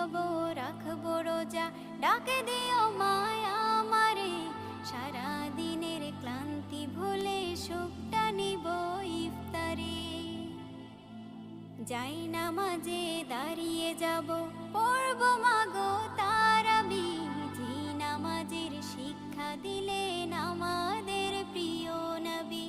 খাবো রাখবো রোজা, ডাকে দিও মায়া আমারে, সারা দিনের ক্লান্তি ভুলে সুখটা নিব ইফতারে। যাই নামাজে দাঁড়িয়ে যাব, পড়ব মাগো তারাবি, যে নামাজের শিক্ষা দিলেন আমাদের প্রিয় নবী।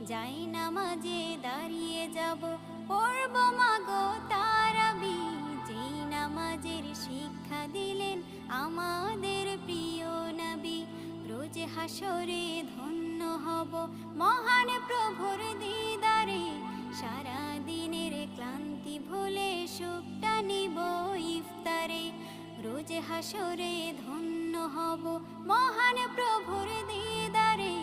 যাই নামাজে দাঁড়িয়ে যাব, পড়ব মাগো তারাবি, যে নামাজের শিক্ষা দিলেন আমাদের প্রিয় নবী। রোজ হাসরে ধন্য হব মহান প্রভুর দিদারে, সারা দিনের ক্লান্তি ভুলে সুখটা নিব ইফতারে। রোজ হাসরে ধন্য হব মহান প্রভুর দিদারে,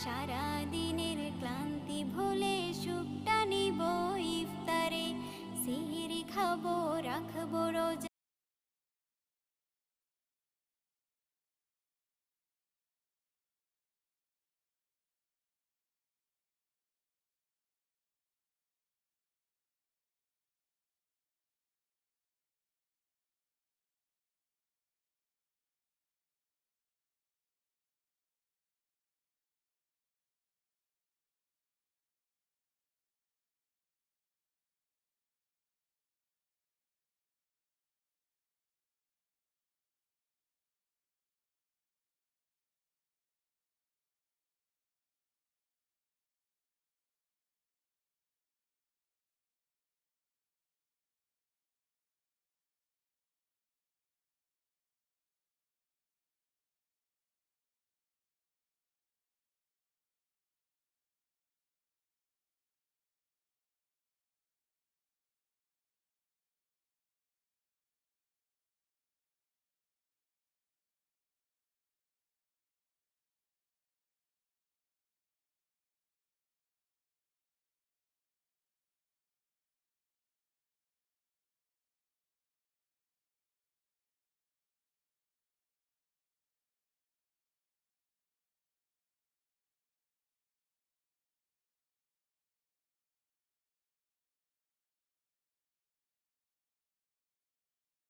সারা দিনের ক্লান্তি ভুলে সুখটা নিব ইফতারে। সিহরি খাবো রাখবো রোজা,